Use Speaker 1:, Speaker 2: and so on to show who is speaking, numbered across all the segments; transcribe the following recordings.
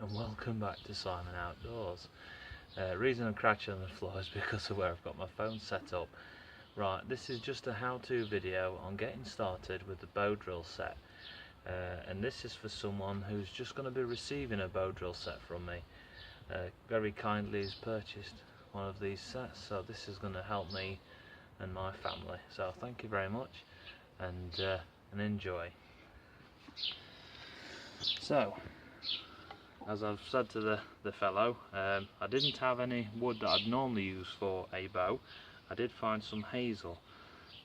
Speaker 1: and welcome back to Simon Outdoors. Reason I'm crouching on the floor is because of where I've got my phone set up. Right, this is just a how-to video on getting started with the bow drill set, and this is for someone who's just going to be receiving a bow drill set from me. Very kindly has purchased one of these sets, so this is going to help me and my family. So thank you very much, and enjoy. So, as I've said to the fellow, I didn't have any wood that I'd normally use for a bow. I did find some hazel.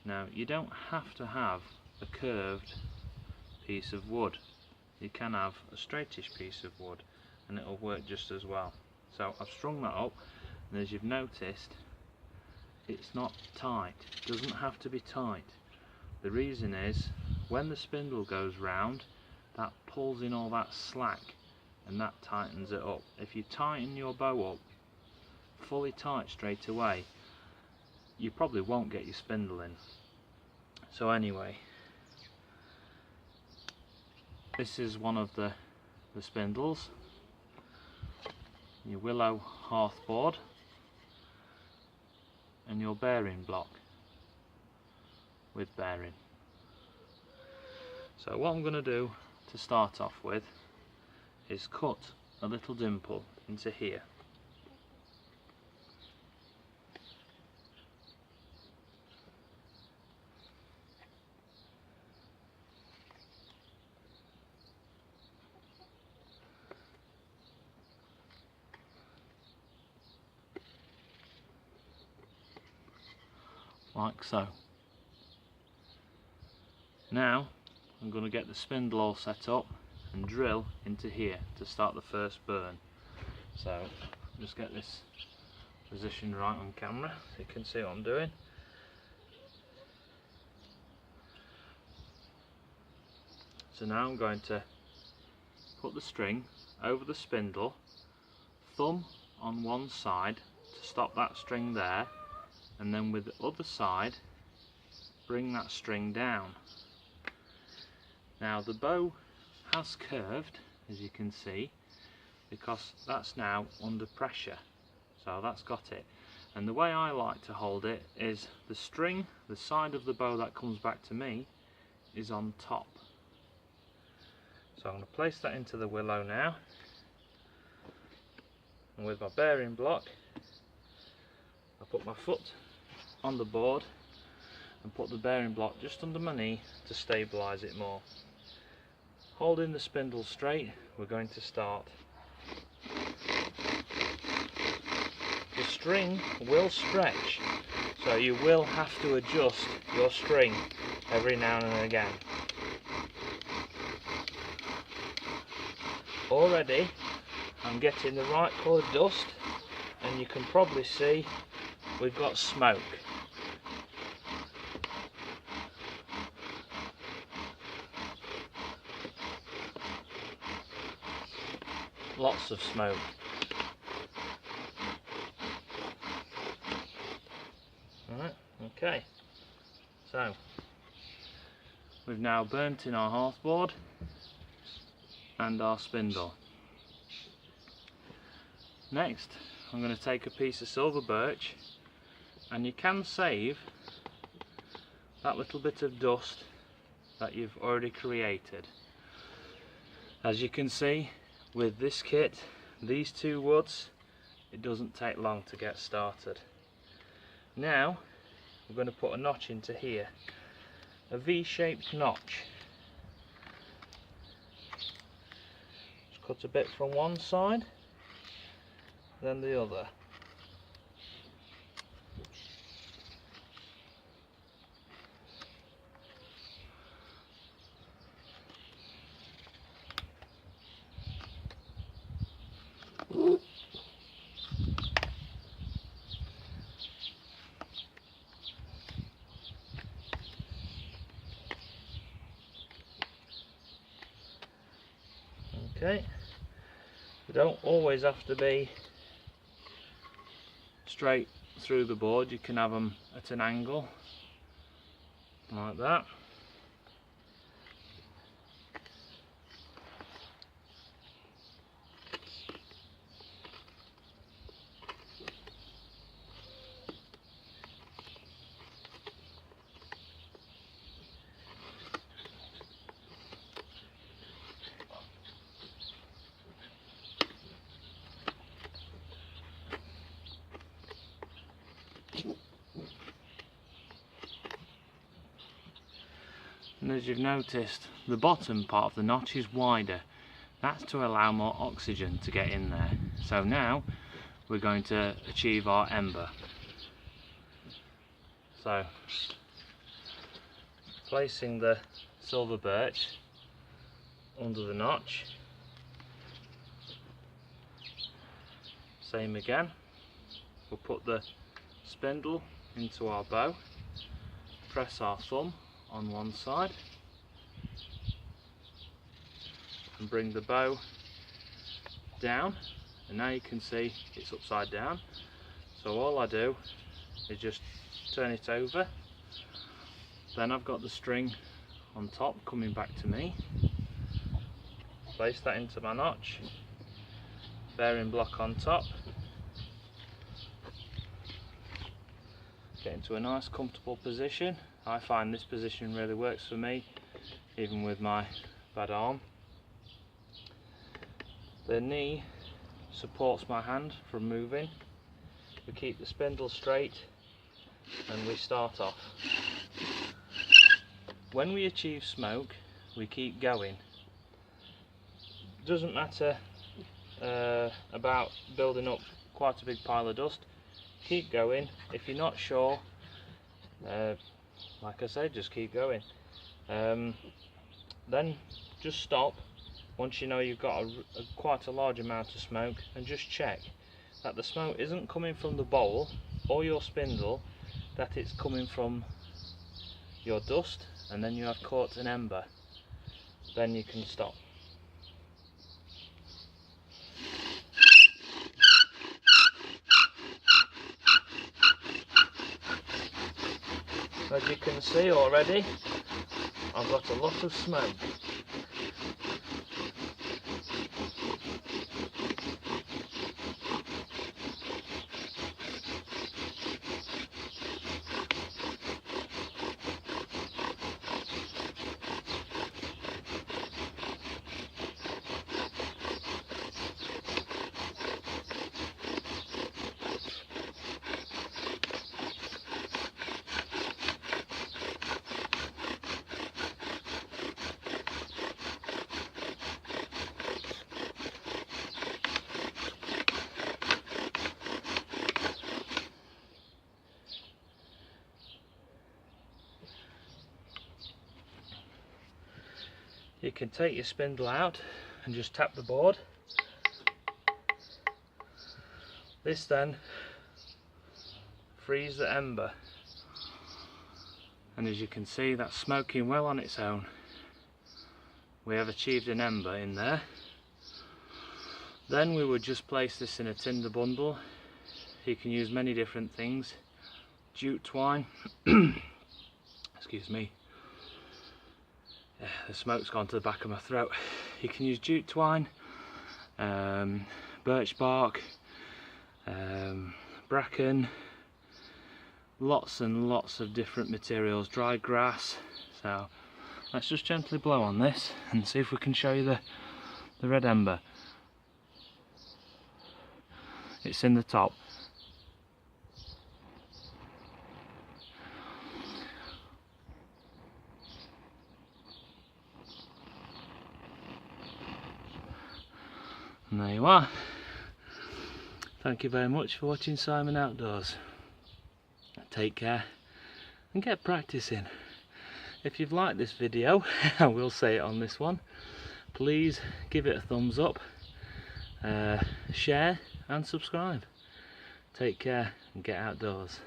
Speaker 1: Now, you don't have to have a curved piece of wood. You can have a straightish piece of wood and it'll work just as well. So I've strung that up, and as you've noticed, it's not tight. It doesn't have to be tight. The reason is, when the spindle goes round, that pulls in all that slack and that tightens it up. If you tighten your bow up fully tight straight away, you probably won't get your spindle in. So anyway, this is one of the spindles, your willow hearth board, and your bearing block with bearing. So what I'm going to do to start off with is cut a little dimple into here. Like so. Now I'm going to get the spindle all set up and drill into here to start the first burn. So just get this positioned right on camera so you can see what I'm doing. So now I'm going to put the string over the spindle, thumb on one side to stop that string there, and then with the other side bring that string down. Now the bow has curved, as you can see, because that's now under pressure, so that's got it. And the way I like to hold it is the string, the side of the bow that comes back to me, is on top. So I'm going to place that into the willow now, and with my bearing block I put my foot on the board and put the bearing block just under my knee to stabilise it more. Holding the spindle straight, we're going to start. The string will stretch, so you will have to adjust your string every now and again. Already I'm getting the right colour dust, and you can probably see we've got smoke. Lots of smoke. Alright, okay. So we've now burnt in our hearth board and our spindle. Next I'm going to take a piece of silver birch, and you can save that little bit of dust that you've already created. As you can see, with this kit, these two woods, it doesn't take long to get started. Now we're going to put a notch into here, a V-shaped notch. Just cut a bit from one side, then the other. Okay, you don't always have to be straight through the board, you can have them at an angle like that. And as you've noticed, the bottom part of the notch is wider. That's to allow more oxygen to get in there. So now we're going to achieve our ember. So, placing the silver birch under the notch. Same again. We'll put the spindle into our bow, press our thumb on one side and bring the bow down, and now you can see it's upside down. So all I do is just turn it over, then I've got the string on top coming back to me. Place that into my notch, bearing block on top, get into a nice comfortable position. I find this position really works for me, even with my bad arm. The knee supports my hand from moving. We keep the spindle straight and we start off. When we achieve smoke, we keep going. Doesn't matter about building up quite a big pile of dust. Keep going. If you're not sure, like I said, just keep going. Then just stop once you know you've got quite a large amount of smoke, and just check that the smoke isn't coming from the bowl or your spindle, that it's coming from your dust, and then you have caught an ember. Then you can stop. As you can see already, I've got a lot of smoke. You can take your spindle out and just tap the board. This then frees the ember, and as you can see, that's smoking well on its own. We have achieved an ember in there. Then we would just place this in a tinder bundle. You can use many different things. Jute twine, excuse me, the smoke's gone to the back of my throat. You can use jute twine, birch bark, bracken, lots and lots of different materials, dry grass. So let's just gently blow on this and see if we can show you the red ember. It's in the top. And there you are. Thank you very much for watching Simon Outdoors. Take care and get practicing. If you've liked this video, I will say it on this one, please give it a thumbs up, share and subscribe. Take care and get outdoors.